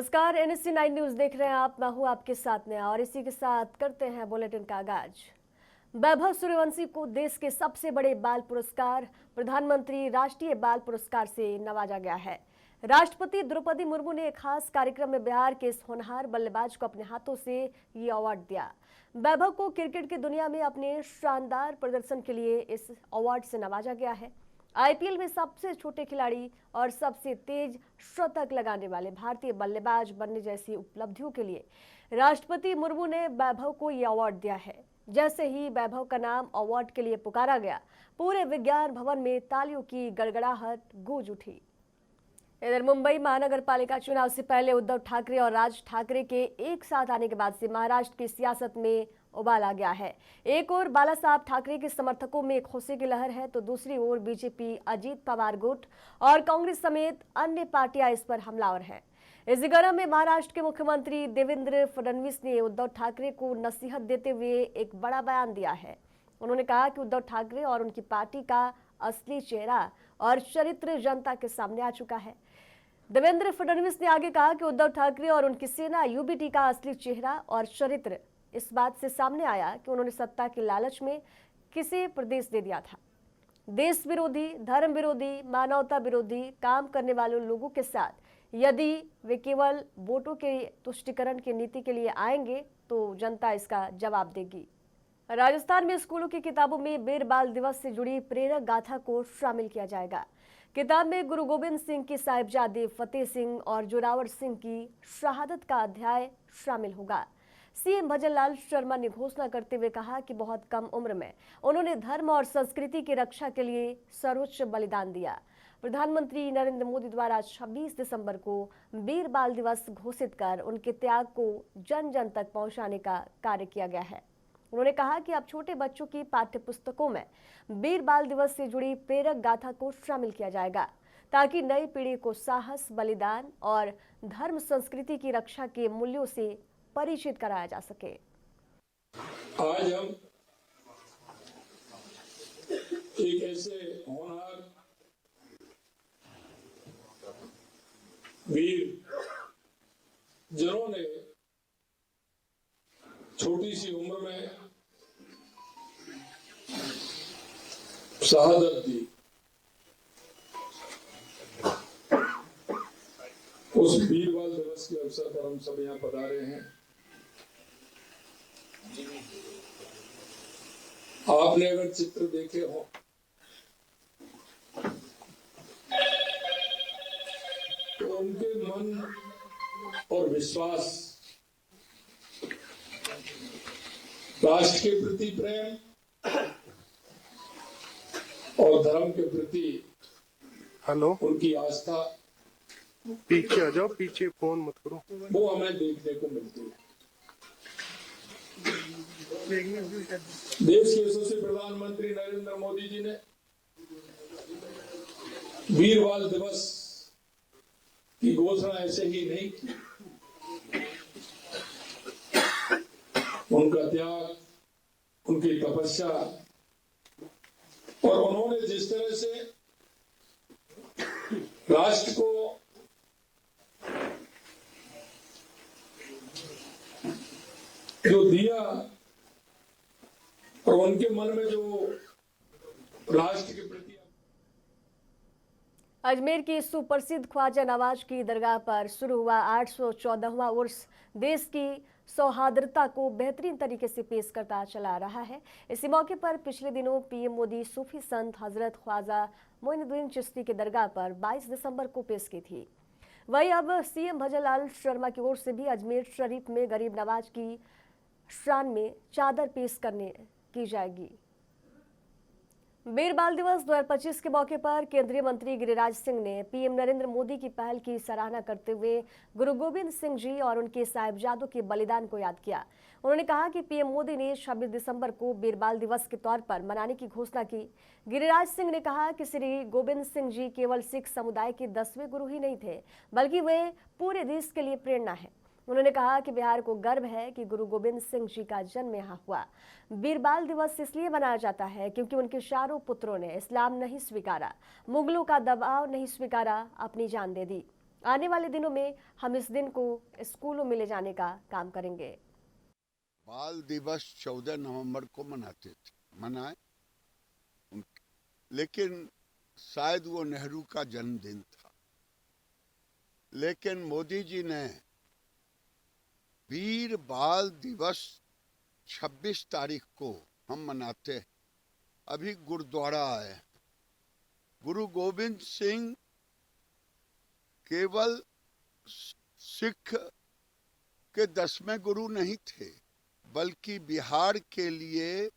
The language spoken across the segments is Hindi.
नमस्कार, NSC 9 न्यूज देख रहे हैं आप। मैं हूं आपके साथ में और इसी के साथ करते हैं बुलेटिन का आगाज। वैभव सूर्यवंशी को देश के सबसे बड़े बाल पुरस्कार प्रधानमंत्री राष्ट्रीय बाल पुरस्कार से नवाजा गया है। राष्ट्रपति द्रौपदी मुर्मू ने एक खास कार्यक्रम में बिहार के इस होनहार बल्लेबाज को अपने हाथों से ये अवार्ड दिया। वैभव को क्रिकेट की दुनिया में अपने शानदार प्रदर्शन के लिए इस अवार्ड से नवाजा गया है। IPL में सबसे छोटे खिलाड़ी और सबसे तेज शतक लगाने वाले भारतीय बल्लेबाज बनने जैसी उपलब्धियों के लिए राष्ट्रपति मुर्मू ने वैभव को यह अवार्ड दिया है। जैसे ही वैभव का नाम अवार्ड के लिए पुकारा गया, पूरे विज्ञान भवन में तालियों की गड़गड़ाहट गूंज उठी। इधर मुंबई महानगर पालिका चुनाव से पहले उद्धव ठाकरे और राज ठाकरे के एक साथ आने के बाद से महाराष्ट्र की सियासत में उबाल आ गया है। एक ओर बाला साहब ठाकरे के समर्थकों में खुशी की लहर है, तो दूसरी ओर बीजेपी, अजीत पवार गुट और कांग्रेस समेत अन्य पार्टियां इस पर हमलावर हैं। इस गर्म में महाराष्ट्र के मुख्यमंत्री देवेंद्र फडणवीस ने उद्धव ठाकरे को नसीहत देते हुए एक बड़ा बयान दिया है। उन्होंने कहा कि उद्धव ठाकरे और उनकी पार्टी का असली चेहरा और चरित्र जनता के सामने आ चुका है। देवेंद्र फडणवीस ने आगे कहा कि उद्धव ठाकरे और उनकी सेना UBT का असली चेहरा और चरित्र इस बात से सामने आया कि उन्होंने सत्ता के लालच में किसे प्रदेश दे दिया था। देश विरोधी, धर्म विरोधी, मानवता विरोधी काम करने वाले लोगों के साथ यदि वे केवल वोटों के तुष्टीकरण की नीति के लिए आएंगे तो जनता इसका जवाब देगी। राजस्थान में स्कूलों की किताबों में वीर बाल दिवस से जुड़ी प्रेरक गाथा को शामिल किया जाएगा। किताब में गुरु गोविंद सिंह की साहिबजादे फतेह सिंह और जोरावर सिंह की शहादत का अध्याय शामिल होगा। CM भजनलाल शर्मा ने घोषणा करते हुए कहा कि बहुत कम उम्र में उन्होंने धर्म और संस्कृति की रक्षा के लिए सर्वोच्च बलिदान दिया। प्रधानमंत्री नरेंद्र मोदी द्वारा 26 दिसंबर को वीर बाल दिवस घोषित कर उनके त्याग को जन जन तक पहुंचाने का कार्य किया गया है। उन्होंने कहा कि अब छोटे बच्चों की पाठ्य पुस्तकों में वीर बाल दिवस से जुड़ी प्रेरक गाथा को शामिल किया जाएगा, ताकि नई पीढ़ी को साहस, बलिदान और धर्म संस्कृति की रक्षा के मूल्यों से परिचित कराया जा सके। आज हम एक ऐसे होनहार वीर जिन्होंने छोटी सी उम्र में शहादत दी, उस वीर बाल दिवस के अवसर पर हम सब यहाँ पधारे हैं। आपने अगर चित्र देखे हो तो उनके मन और विश्वास, राष्ट्र के प्रति प्रेम और धर्म के प्रति उनकी आस्था, पीछे आ जाओ, पीछे फोन मत करो, वो हमें देखने को मिलती है। देश के यशस्वी प्रधानमंत्री नरेंद्र मोदी जी ने वीर बाल दिवस की घोषणा ऐसे ही नहीं की। उनका त्याग, उनकी तपस्या और उन्होंने जिस तरह से राष्ट्र को जो दिया और उनके मन में जो राष्ट्र के प्रति। अजमेर की सुप्रसिद्ध ख्वाजा नवाज की दरगाह पर शुरू हुआ 814वां उर्स देश की सौहार्दता को बेहतरीन तरीके से पेश करता चला रहा है। इसी मौके पर पिछले दिनों PM मोदी सूफी संत हजरत ख्वाजा मोइनुद्दीन चिश्ती की दरगाह पर 22 दिसंबर को पेश की थी। वहीं अब CM भजनलाल शर्मा की ओर से भी अजमेर शरीफ में गरीब नवाज की शान में चादर पेश की जाएगी। वीर बाल दिवस 2025 के मौके पर केंद्रीय मंत्री गिरिराज सिंह ने PM नरेंद्र मोदी की पहल की सराहना करते हुए गुरु गोविंद सिंह जी और उनके साहिबजादों के बलिदान को याद किया। उन्होंने कहा कि PM मोदी ने 26 दिसंबर को वीर बाल दिवस के तौर पर मनाने की घोषणा की। गिरिराज सिंह ने कहा कि श्री गोविंद सिंह जी केवल सिख समुदाय के 10वें गुरु ही नहीं थे, बल्कि वे पूरे देश के लिए प्रेरणा है। उन्होंने कहा कि बिहार को गर्व है कि गुरु गोविंद सिंह जी का जन्म यहाँ हुआ। वीर बाल दिवस इसलिए मनाया जाता है क्योंकि उनके चारों पुत्रों ने इस्लाम नहीं स्वीकारा, मुगलों का दबाव नहीं स्वीकारा, अपनी जान दे दी। आने वाले दिनों में हम इस दिन को स्कूलों में ले जाने का काम करेंगे। बाल दिवस 14 नवंबर को मनाए, लेकिन शायद वो नेहरू का जन्मदिन था। लेकिन मोदी जी ने वीर बाल दिवस 26 तारीख को हम मनाते हैं। अभी गुरुद्वारा आए। गुरु गोविंद सिंह केवल सिख के 10वें गुरु नहीं थे, बल्कि बिहार के लिए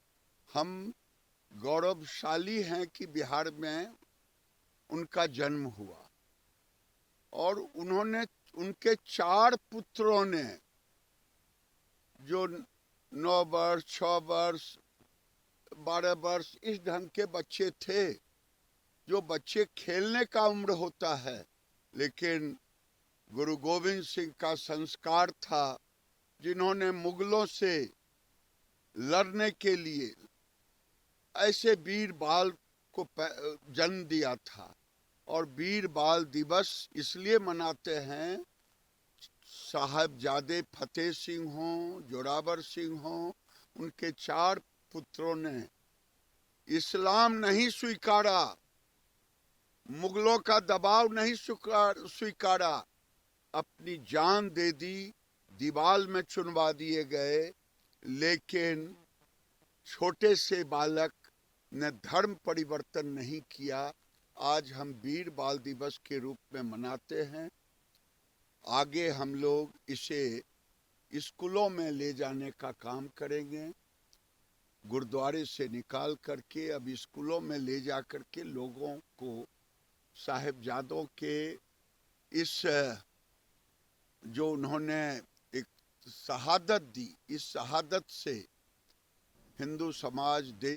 हम गौरवशाली हैं कि बिहार में उनका जन्म हुआ। और उनके 4 पुत्रों ने, जो 9 वर्ष, 6 वर्ष, 12 वर्ष इस ढंग के बच्चे थे, जो बच्चे खेलने का उम्र होता है, लेकिन गुरु गोविंद सिंह का संस्कार था, जिन्होंने मुगलों से लड़ने के लिए ऐसे वीर बाल को जन्म दिया था। और वीर बाल दिवस इसलिए मनाते हैं, साहबजादे फतेह सिंह हों, जोरावर सिंह हों, उनके 4 पुत्रों ने इस्लाम नहीं स्वीकारा, मुगलों का दबाव नहीं स्वीकारा, अपनी जान दे दी, दीवाल में चुनवा दिए गए। लेकिन छोटे से बालक ने धर्म परिवर्तन नहीं किया। आज हम वीर बाल दिवस के रूप में मनाते हैं। आगे हम लोग इसे स्कूलों में ले जाने का काम करेंगे। गुरुद्वारे से निकाल करके अब स्कूलों में ले जा करके लोगों को साहिबजादों के इस जो उन्होंने एक शहादत दी, इस शहादत से हिंदू समाज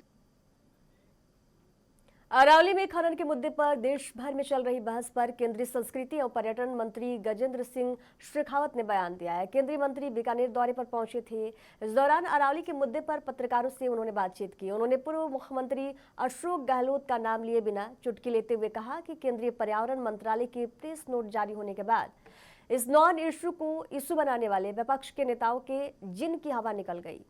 अरावली में खनन के मुद्दे पर देश भर में चल रही बहस पर केंद्रीय संस्कृति और पर्यटन मंत्री गजेंद्र सिंह शेखावत ने बयान दिया है। केंद्रीय मंत्री बीकानेर दौरे पर पहुंचे थे। इस दौरान अरावली के मुद्दे पर पत्रकारों से उन्होंने बातचीत की। उन्होंने पूर्व मुख्यमंत्री अशोक गहलोत का नाम लिए बिना चुटकी लेते हुए कहा कि केंद्रीय पर्यावरण मंत्रालय के प्रेस नोट जारी होने के बाद इस नॉन इशू को इशू बनाने वाले विपक्ष के नेताओं के जिन की हवा निकल गई।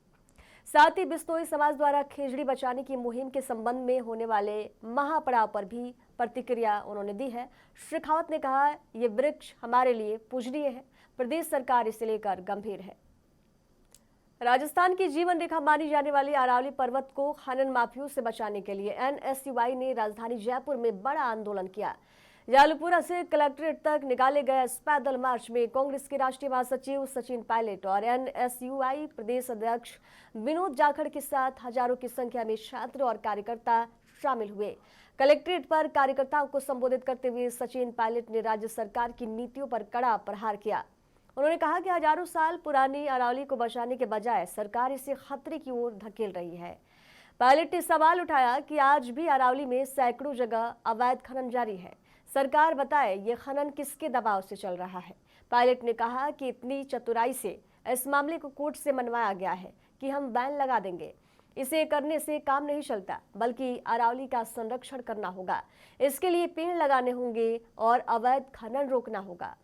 साथ ही बिश्नोई समाज द्वारा खेजड़ी बचाने की मुहिम के संबंध में होने वाले महापड़ाव पर भी प्रतिक्रिया उन्होंने दी है। शेखावत ने कहा, ये वृक्ष हमारे लिए पूजनीय है, प्रदेश सरकार इसे लेकर गंभीर है। राजस्थान की जीवन रेखा मानी जाने वाली अरावली पर्वत को खनन माफियों से बचाने के लिए NSUI ने राजधानी जयपुर में बड़ा आंदोलन किया। जालूपुरा से कलेक्ट्रेट तक निकाले गए इस पैदल मार्च में कांग्रेस के राष्ट्रीय महासचिव सचिन पायलट और NSUI प्रदेश अध्यक्ष विनोद जाखड़ के साथ हजारों की संख्या में छात्र और कार्यकर्ता शामिल हुए। कलेक्ट्रेट पर कार्यकर्ताओं को संबोधित करते हुए सचिन पायलट ने राज्य सरकार की नीतियों पर कड़ा प्रहार किया। उन्होंने कहा कि हजारों साल पुरानी अरावली को बचाने के बजाय सरकार इसे खतरे की ओर धकेल रही है। पायलट ने सवाल उठाया कि आज भी अरावली में सैकड़ों जगह अवैध खनन जारी है। सरकार बताए ये खनन किसके दबाव से चल रहा है। पायलट ने कहा कि इतनी चतुराई से इस मामले को कोर्ट से मनवाया गया है कि हम बैन लगा देंगे। इसे करने से काम नहीं चलता, बल्कि अरावली का संरक्षण करना होगा। इसके लिए पेड़ लगाने होंगे और अवैध खनन रोकना होगा।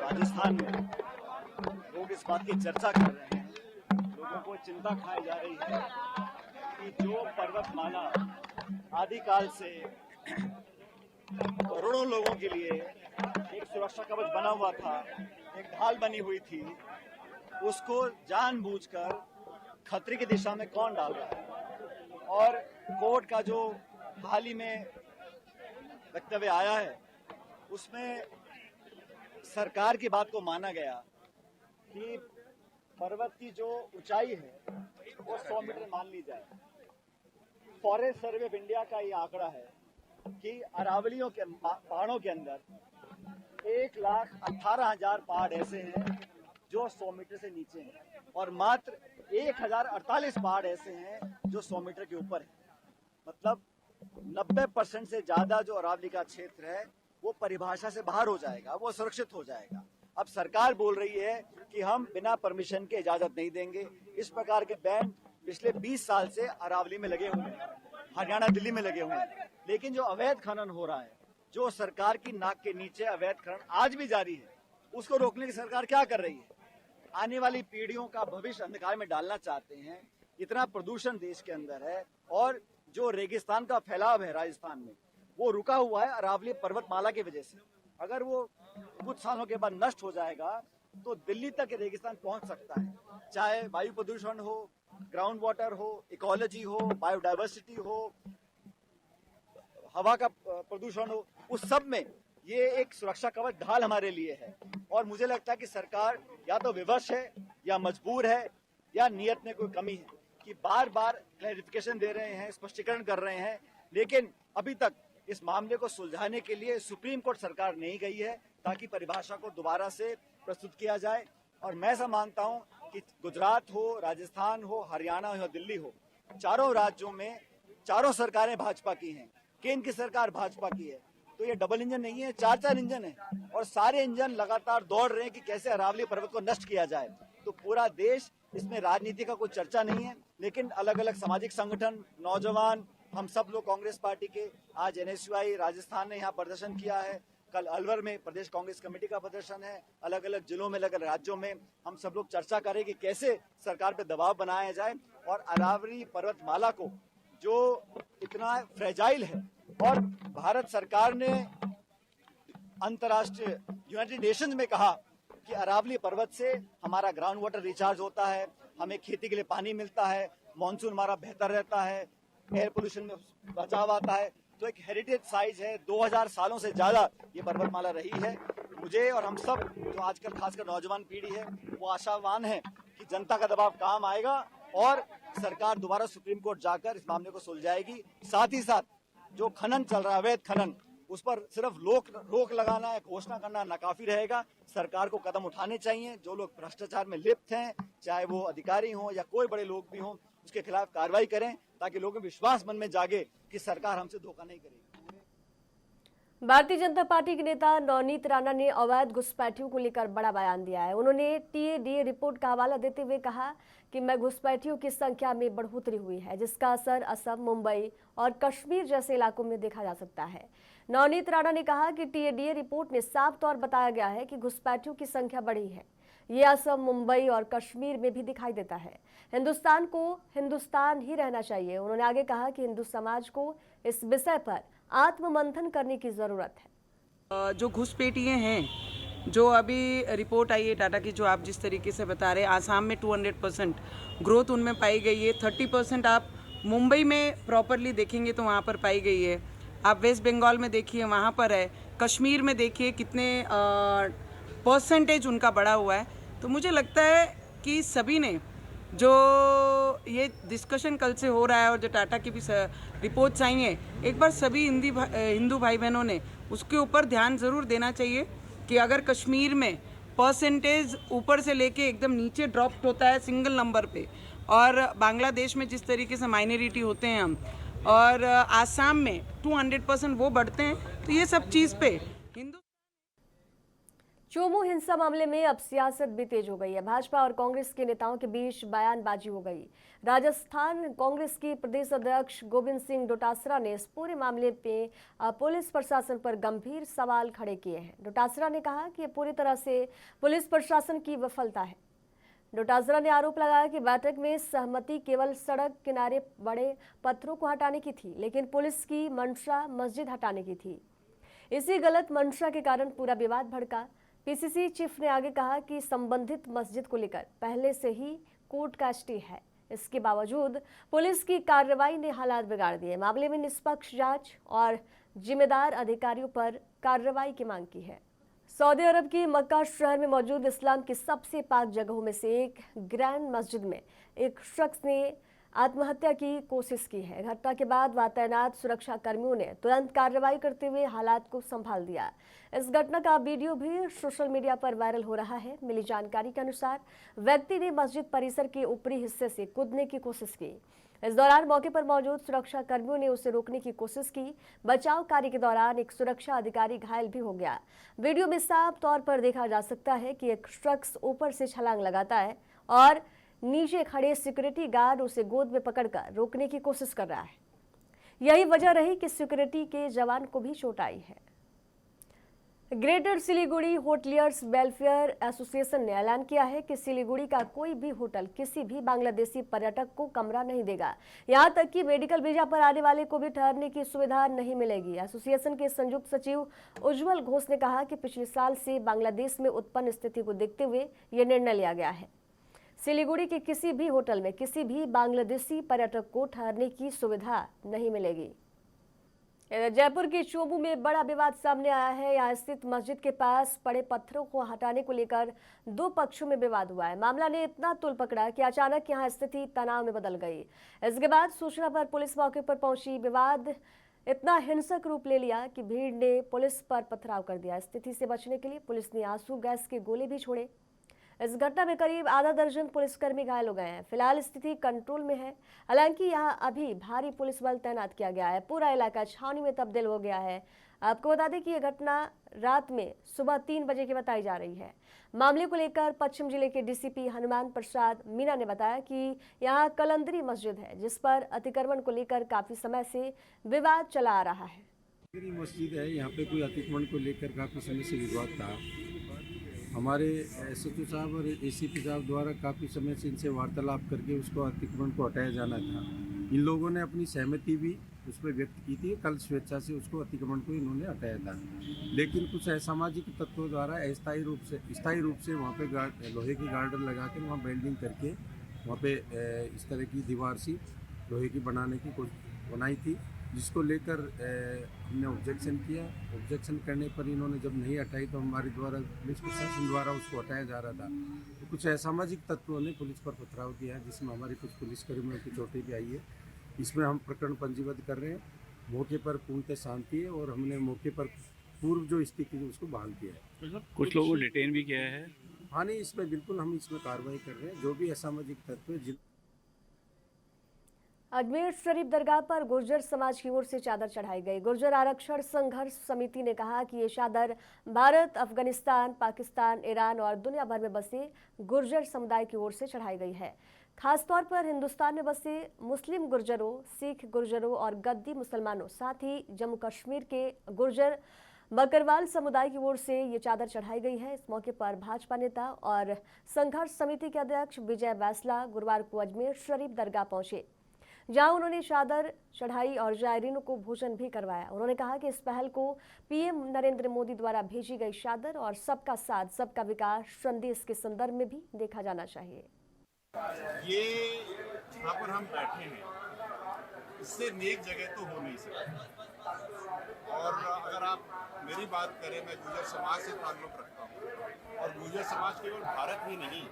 राजस्थान में लोग इस बात की चर्चा कर रहे हैं, लोगों को चिंता खाई जा रही है कि जो पर्वतमाला आदिकाल से करोड़ों लोगों के लिए एक सुरक्षा कवच बना हुआ था, एक ढाल बनी हुई थी, उसको जानबूझकर खतरे की दिशा में कौन डाल रहा है। और कोर्ट का जो हाल ही में वक्तव्य आया है, उसमें सरकार की बात को माना गया कि पर्वत की जो ऊंचाई है वो 100 मीटर मान ली जाए। फॉरेस्ट सर्वे ऑफ इंडिया का ये आंकड़ा है कि अरावलियों के पहाड़ों के अंदर 1,18,000 पहाड़ ऐसे हैं जो 100 मीटर से नीचे हैं और मात्र 1,048 पहाड़ ऐसे हैं जो 100 मीटर के ऊपर है। मतलब 90% से ज्यादा जो अरावली का क्षेत्र है वो परिभाषा से बाहर हो जाएगा, वो सुरक्षित हो जाएगा। अब सरकार बोल रही है कि हम बिना परमिशन के इजाजत नहीं देंगे। इस प्रकार के बैंड पिछले 20 साल से अरावली में लगे हुए हैं, हरियाणा दिल्ली में लगे हुए हैं। लेकिन जो अवैध खनन हो रहा है, जो सरकार की नाक के नीचे अवैध खनन आज भी जारी है, उसको रोकने की सरकार क्या कर रही है? आने वाली पीढ़ियों का भविष्य अंधकार में डालना चाहते हैं। इतना प्रदूषण देश के अंदर है और जो रेगिस्तान का फैलाव है राजस्थान में, वो रुका हुआ है अरावली पर्वतमाला की वजह से। अगर वो कुछ सालों के बाद नष्ट हो जाएगा तो दिल्ली तक रेगिस्तान पहुंच सकता है। चाहे वायु प्रदूषण हो, ग्राउंड वाटर हो, इकोलॉजी हो, बायोडाइवर्सिटी हो, हवा का प्रदूषण हो, उस सब में ये एक सुरक्षा कवच ढाल हमारे लिए है। और मुझे लगता है कि सरकार या तो विवश है या मजबूर है या नियत में कोई कमी है कि बार बार क्लैरिफिकेशन दे रहे हैं, स्पष्टीकरण कर रहे हैं, लेकिन अभी तक इस मामले को सुलझाने के लिए सुप्रीम कोर्ट सरकार नहीं गई है ताकि परिभाषा को दोबारा से प्रस्तुत किया जाए। और मैं ऐसा मानता हूं कि गुजरात हो, राजस्थान हो, हरियाणा हो, दिल्ली हो, चारों राज्यों में चारों सरकारें भाजपा की हैं, केंद्र की सरकार भाजपा की है। तो ये डबल इंजन नहीं है, चार इंजन है और सारे इंजन लगातार दौड़ रहे हैं कि कैसे अरावली पर्वत को नष्ट किया जाए। तो पूरा देश, इसमें राजनीति का कोई चर्चा नहीं है, लेकिन अलग अलग सामाजिक संगठन, नौजवान, हम सब लोग कांग्रेस पार्टी के, आज NSUI राजस्थान ने यहाँ प्रदर्शन किया है, कल अलवर में प्रदेश कांग्रेस कमेटी का प्रदर्शन है, अलग अलग जिलों में, अलग अलग राज्यों में हम सब लोग चर्चा करें कि कैसे सरकार पे दबाव बनाया जाए और अरावली पर्वतमाला को, जो इतना फ्रेजाइल है, और भारत सरकार ने अंतर्राष्ट्रीय यूनाइटेड नेशंस में कहा कि अरावली पर्वत से हमारा ग्राउंड वाटर रिचार्ज होता है, हमें खेती के लिए पानी मिलता है, मानसून हमारा बेहतर रहता है, एयर पोल्यूशन में बचाव आता है। तो एक हेरिटेज साइज है, 2000 सालों से ज्यादा ये पर्वतमाला रही है। मुझे और हम सब जो आजकल खासकर नौजवान पीढ़ी है, वो आशावान है कि जनता का दबाव काम आएगा और सरकार दोबारा सुप्रीम कोर्ट जाकर इस मामले को सुलझाएगी। साथ ही साथ जो खनन चल रहा है, अवैध खनन, उस पर सिर्फ रोक लगाना है, घोषणा करना नाकाफी रहेगा। सरकार को कदम उठाने चाहिए। जो लोग भ्रष्टाचार में लिप्त हैं, चाहे वो अधिकारी हों या कोई बड़े लोग भी हों, उसके खिलाफ कार्रवाई करें ताकि लोगों में विश्वास मन में जागे कि सरकार हमसे धोखा नहीं करेगी। भारतीय जनता पार्टी के नेता नवनीत राणा ने अवैध घुसपैठियों को लेकर बड़ा बयान दिया है। उन्होंने TADA रिपोर्ट का हवाला देते हुए कहा कि घुसपैठियों की संख्या में बढ़ोतरी हुई है, जिसका असर असम, मुंबई और कश्मीर जैसे इलाकों में देखा जा सकता है। नवनीत राणा ने कहा कि TADA रिपोर्ट में साफ तौर बताया गया है कि घुसपैठियों की संख्या बढ़ी है। ये असम, मुंबई और कश्मीर में भी दिखाई देता है। हिंदुस्तान को हिंदुस्तान ही रहना चाहिए। उन्होंने आगे कहा कि हिंदू समाज को इस विषय पर आत्ममंथन करने की जरूरत है। जो घुसपैठिए हैं, जो अभी रिपोर्ट आई है टाटा की, जो आप जिस तरीके से बता रहे हैं, आसाम में 200% ग्रोथ उनमें पाई गई है। 30% आप मुंबई में प्रॉपरली देखेंगे तो वहाँ पर पाई गई है। आप वेस्ट बंगाल में देखिए, वहाँ पर है। कश्मीर में देखिए कितने परसेंटेज उनका बढ़ा हुआ है। तो मुझे लगता है कि सभी ने, जो ये डिस्कशन कल से हो रहा है और जो टाटा की भी रिपोर्ट्स आई हैं, एक बार सभी हिंदू भाई बहनों ने उसके ऊपर ध्यान ज़रूर देना चाहिए कि अगर कश्मीर में परसेंटेज ऊपर से लेके एकदम नीचे ड्रॉप होता है सिंगल नंबर पे, और बांग्लादेश में जिस तरीके से माइनॉरिटी होते हैं हम, और आसाम में 200% वो बढ़ते हैं, तो ये सब चीज़ पे हिंदू। चोमू हिंसा मामले में अब सियासत भी तेज हो गई है। भाजपा और कांग्रेस के नेताओं के बीच बयानबाजी हो गई। राजस्थान कांग्रेस के प्रदेश अध्यक्ष गोविंद सिंह डोटासरा ने इस पूरे मामले पे पुलिस प्रशासन पर गंभीर सवाल खड़े किए हैं। डोटासरा ने कहा कि ये पूरी तरह से पुलिस प्रशासन की विफलता है। डोटासरा ने आरोप लगाया कि बैठक में सहमति केवल सड़क किनारे बड़े पत्थरों को हटाने की थी, लेकिन पुलिस की मंशा मस्जिद हटाने की थी। इसी गलत मंशा के कारण पूरा विवाद भड़का। PCC चीफ ने आगे कहा कि संबंधित मस्जिद को लेकर पहले से ही कोर्ट का स्टे है। इसके बावजूद पुलिस की कार्रवाई ने हालात बिगाड़ दिए। मामले में निष्पक्ष जांच और जिम्मेदार अधिकारियों पर कार्रवाई की मांग की है। सऊदी अरब की मक्का शहर में मौजूद इस्लाम की सबसे पाक जगहों में से एक ग्रैंड मस्जिद में एक शख्स ने आत्महत्या की कोशिश की है। घटना के बाद वहां तैनात सुरक्षा कर्मियों ने तुरंत कार्रवाई करते हुए हालात को संभाल दिया। इस घटना का वीडियो भी सोशल मीडिया पर वायरल हो रहा है। मिली जानकारी के अनुसार व्यक्ति ने मस्जिद परिसर के ऊपरी हिस्से से कूदने की कोशिश की। इस दौरान मौके पर मौजूद सुरक्षा कर्मियों ने उसे रोकने की कोशिश की। बचाव कार्य के दौरान एक सुरक्षा अधिकारी घायल भी हो गया। वीडियो में साफ तौर पर देखा जा सकता है कि एक शख्स ऊपर से छलांग लगाता है और नीचे खड़े सिक्योरिटी गार्ड उसे गोद में पकड़कर रोकने की कोशिश कर रहा है। यही वजह रही कि सिक्योरिटी के जवान को भी चोट आई है। Greater Siliguri hoteliers welfare association ने ऐलान किया है कि सिलीगुड़ी का कोई भी होटल किसी भी बांग्लादेशी पर्यटक को कमरा नहीं देगा। यहां तक कि मेडिकल वीजा पर आने वाले को भी ठहरने की सुविधा नहीं मिलेगी। एसोसिएशन के संयुक्त सचिव उज्जवल घोष ने कहा कि पिछले साल से बांग्लादेश में उत्पन्न स्थिति को देखते हुए यह निर्णय लिया गया है। सिलीगुड़ी के किसी भी होटल में किसी भी बांग्लादेशी पर्यटक को ठहरने की सुविधा नहीं मिलेगी। जयपुर के चोबू में बड़ा विवाद सामने आया है। यहाँ स्थित मस्जिद के पास पड़े पत्थरों को हटाने को लेकर दो पक्षों में विवाद हुआ है। मामला ने इतना तूल पकड़ा कि अचानक यहाँ स्थिति तनाव में बदल गई। इसके बाद सूचना पर पुलिस मौके पर पहुंची। विवाद इतना हिंसक रूप ले लिया कि भीड़ ने पुलिस पर पथराव कर दिया। स्थिति से बचने के लिए पुलिस ने आंसू गैस के गोले भी छोड़े। इस घटना में करीब आधा दर्जन पुलिसकर्मी घायल हो गए हैं। फिलहाल स्थिति कंट्रोल में है। हालांकि यहां अभी भारी पुलिस बल तैनात किया गया है। पूरा इलाका छावनी में तब्दील हो गया है। आपको बता दें कि यह घटना रात में सुबह 3 बजे की बताई जा रही है। मामले को लेकर पश्चिम जिले के डीसीपी हनुमान प्रसाद मीना ने बताया कि यहां कलंदरी मस्जिद है, जिस पर अतिक्रमण को लेकर काफी समय से विवाद चला आ रहा है। मस्जिद है, यहाँ पे कोई अतिक्रमण को लेकर काफ़ी समय से विवाद था। हमारे एसएचओ साहब और एसीपी साहब द्वारा काफ़ी समय से इनसे वार्तालाप करके उसको अतिक्रमण को हटाया जाना था। इन लोगों ने अपनी सहमति भी उस पर व्यक्त की थी। कल स्वेच्छा से उसको अतिक्रमण को इन्होंने हटाया था, लेकिन कुछ असामाजिक तत्वों द्वारा स्थायी रूप से वहाँ पे लोहे की गार्डर लगा कर वहाँ वेल्डिंग करके वहाँ पे इस तरह की दीवार सी लोहे की बनाने की बनाई थी, जिसको लेकर हमने ऑब्जेक्शन किया। ऑब्जेक्शन करने पर इन्होंने जब नहीं हटाई तो हमारे द्वारा पुलिस प्रशासन द्वारा उसको हटाया जा रहा था। तो कुछ असामाजिक तत्वों ने पुलिस पर पथराव किया है, जिसमें हमारे कुछ पुलिसकर्मियों की चोटें भी आई है। इसमें हम प्रकरण पंजीबद्ध कर रहे हैं। मौके पर पूर्णतः शांति है और हमने मौके पर पूर्व जो स्थिति थी उसको बहाल किया है। कुछ लोगों को डिटेन भी किया है। हाँ नहीं, इसमें बिल्कुल हम इसमें कार्रवाई कर रहे हैं। जो भी असामाजिक तत्व है अजमेर शरीफ दरगाह पर गुर्जर समाज की ओर से चादर चढ़ाई गई। गुर्जर आरक्षण संघर्ष समिति ने कहा कि ये चादर भारत, अफगानिस्तान, पाकिस्तान, ईरान और दुनिया भर में बसे गुर्जर समुदाय की ओर से चढ़ाई गई है। खासतौर पर हिंदुस्तान में बसे मुस्लिम गुर्जरों, सिख गुर्जरों और गद्दी मुसलमानों, साथ ही जम्मू कश्मीर के गुर्जर बकरवाल समुदाय की ओर से ये चादर चढ़ाई गई है। इस मौके पर भाजपा नेता और संघर्ष समिति के अध्यक्ष विजय बैसला गुरुवार को अजमेर शरीफ दरगाह पहुंचे, जहां उन्होंने चादर चढ़ाई और जायरीनों को भोजन भी करवाया। उन्होंने कहा कि इस पहल को पीएम नरेंद्र मोदी द्वारा भेजी गई चादर और सबका साथ सबका विकास संदेश के संदर्भ में भी देखा जाना चाहिए। ये यहाँ पर हम बैठे हैं, इससे नेक जगह तो हो नहीं सकती। और अगर आप मेरी बात करें, मैं गुर्जर समाज से ताल्लुक़ रखता हूँ और गुर्जर समाज केवल भारत ही नहीं,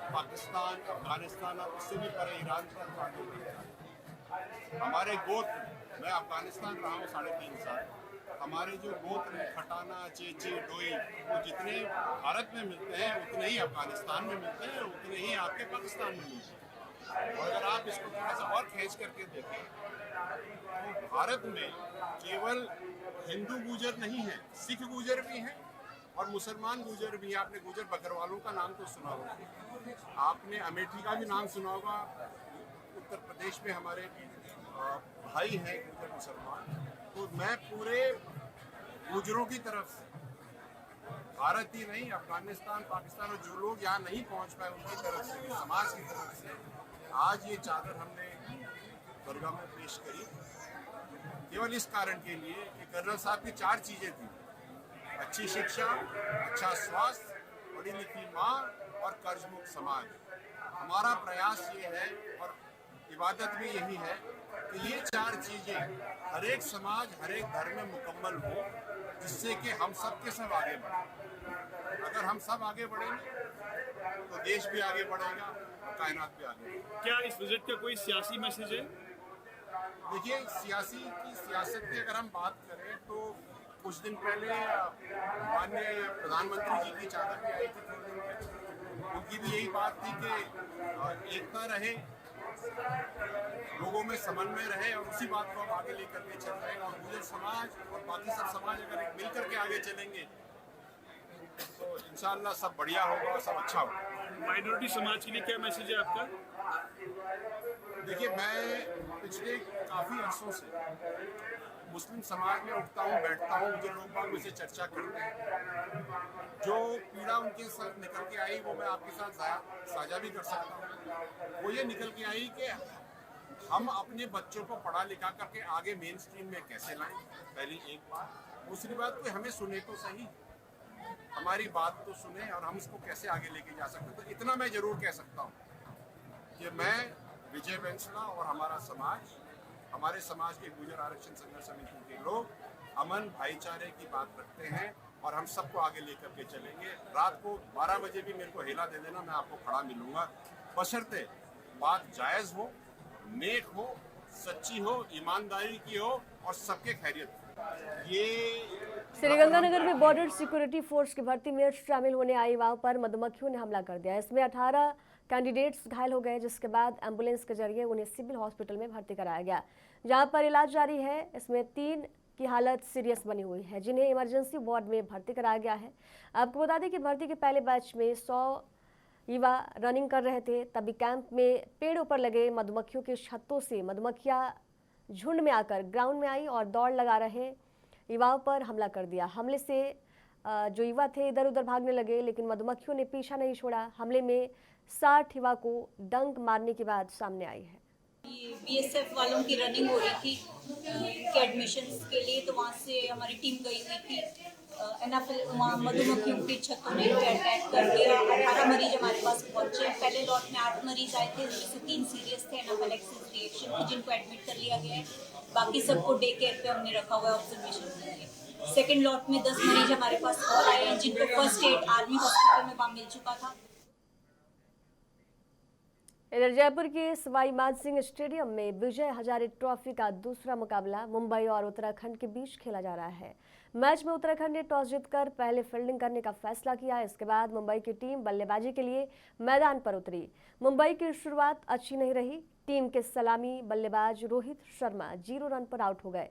पाकिस्तान, अफगानिस्तान और उससे भी परे ईरान पर ताल्लुक़ रखता है। हमारे गोत्र, मैं अफगानिस्तान रहा हूँ 3.5 साल, हमारे जो गोत्र खटाना, चेचे, डोई, वो जितने भारत में मिलते हैं उतने ही अफगानिस्तान में मिलते हैं, उतने ही आपके पाकिस्तान में मिलते हैं। और अगर आप इसको थोड़ा सा और खींच करके देखें तो भारत में केवल हिंदू गुर्जर नहीं है, सिख गुर्जर भी हैं और मुसलमान गुर्जर भी हैं। आपने गुर्जर बकरवालों का नाम तो सुना होगा, आपने अमेठी का भी नाम सुना होगा। उत्तर प्रदेश में हमारे भाई हैं गुर्जर मुसलमान। तो मैं पूरे गुर्जरों की तरफ से, भारत ही नहीं, अफगानिस्तान, पाकिस्तान और जो लोग यहाँ नहीं पहुँच पाए उनकी तरफ से, समाज की तरफ से आज ये चादर हमने दरगाह में पेश करी, केवल इस कारण के लिए कि कर्नल साहब की 4 चीज़ें थी: अच्छी शिक्षा, अच्छा स्वास्थ्य, पढ़ी लिखी माँ और कर्ज मुक्त समाज। हमारा प्रयास ये है और इबादत भी यही है कि ये 4 चीज़ें हर एक समाज, हर एक धर्म में मुकम्मल हो, जिससे कि हम सब के सब आगे बढ़ें। अगर हम सब आगे बढ़ेंगे तो देश भी आगे बढ़ेगा और कायनात भी आगे बढ़ेगा। क्या इस विजिट का कोई सियासी मैसेज है? देखिए, सियासत की अगर हम बात करें तो कुछ दिन पहले माननीय प्रधानमंत्री जी की चादर भी आई थी थोड़े दिन पहले। उनकी भी यही बात थी कि एकता रहे, लोगों में समन्वय रहे और उसी बात को हम आगे लेकर के चल रहे हैं। और गुर्जर समाज और बाकी सब समाज अगर एक मिल करके आगे चलेंगे तो इंशाअल्लाह सब बढ़िया होगा और सब अच्छा होगा। माइनॉरिटी समाज के लिए क्या मैसेज है आपका? देखिए, मैं पिछले काफ़ी अरसों से मुस्लिम समाज में उठता हूँ, बैठता हूँ, मुझे लोग बाग मुझसे चर्चा करते हैं। जो पीड़ा उनके साथ निकल के आई वो मैं आपके साथ साझा भी कर सकता हूँ। वो ये निकल के आई कि हम अपने बच्चों को पढ़ा लिखा करके आगे मेन स्ट्रीम में कैसे लाएं, पहली एक बात। दूसरी बात, कोई हमें सुने तो सही, हमारी बात तो सुने और हम उसको कैसे आगे लेके जा सकते। तो इतना मैं जरूर कह सकता हूँ कि मैं, विजय बैंसला और हमारा समाज, हमारे समाज के गुर्जर आरक्षण संघर्ष समिति के लोग अमन भाईचारे की बात रखते हैं और हम सबको आगे लेकर के चलेंगे। रात को 12 बजे भी मेरे को हेला दे देना, मैं आपको खड़ा मिलूंगा, बशर्ते बात जायज़ हो, नेक हो, सच्ची हो, ईमानदारी की हो और सबके खैरियत हो। ये श्रीगंगानगर में बॉर्डर सिक्योरिटी फोर्स की भर्ती में शामिल होने आई युवाओं पर मधुमक्खियों ने हमला कर दिया। इसमें 18 कैंडिडेट्स घायल हो गए, जिसके बाद एम्बुलेंस के जरिए उन्हें सिविल हॉस्पिटल में भर्ती कराया गया, जहां पर इलाज जारी है। इसमें 3 की हालत सीरियस बनी हुई है, जिन्हें इमरजेंसी वार्ड में भर्ती कराया गया है। आपको बता दें कि भर्ती के पहले बैच में 100 युवा रनिंग कर रहे थे, तभी कैंप में पेड़ों पर लगे मधुमक्खियों के छत्तों से मधुमक्खियां झुंड में आकर ग्राउंड में आई और दौड़ लगा रहे युवाओं पर हमला कर दिया। हमले से जो युवा थे इधर उधर भागने लगे, लेकिन मधुमक्खियों ने पीछा नहीं छोड़ा। हमले में 60 युवा को डंक मारने की बात सामने आई है। बीएसएफ वालों की रनिंग हो रही थी इनके एडमिशन्स के लिए, तो वहाँ से हमारी टीम गई हुई थी। वहाँ मधुमक्खियों की छतों ने अटैक कर दिया। 18 मरीज हमारे पास पहुँचे। पहले लॉट में 8 मरीज आए थे, जिनमें से 3 सीरियस थे, एनाफिलैक्सिस रिएक्शन थी, जिनको एडमिट कर लिया गया है। बाकी सबको डे केयर पे हमने रखा हुआ है ऑब्जर्वेशन के लिए। सेकेंड लॉट में 10 मरीज हमारे पास और आए हैं, जिनको फर्स्ट एड आर्मी हॉस्पिटल में वहाँ मिल चुका था। इधर जयपुर के सवाई मानसिंह स्टेडियम में विजय हजारे ट्रॉफी का दूसरा मुकाबला मुंबई और उत्तराखंड के बीच खेला जा रहा है। मैच में उत्तराखंड ने टॉस जीतकर पहले फील्डिंग करने का फैसला किया। इसके बाद मुंबई की टीम बल्लेबाजी के लिए मैदान पर उतरी। मुंबई की शुरुआत अच्छी नहीं रही। टीम के सलामी बल्लेबाज रोहित शर्मा 0 रन पर आउट हो गए।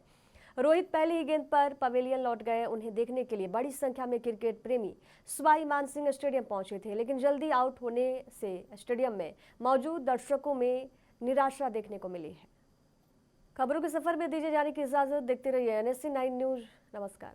रोहित पहले ही गेंद पर पवेलियन लौट गए। उन्हें देखने के लिए बड़ी संख्या में क्रिकेट प्रेमी सवाई मानसिंह स्टेडियम पहुंचे थे, लेकिन जल्दी आउट होने से स्टेडियम में मौजूद दर्शकों में निराशा देखने को मिली है। खबरों के सफर में दीजिए जाने की इजाजत। देखते रहिए NSC 9 न्यूज। नमस्कार।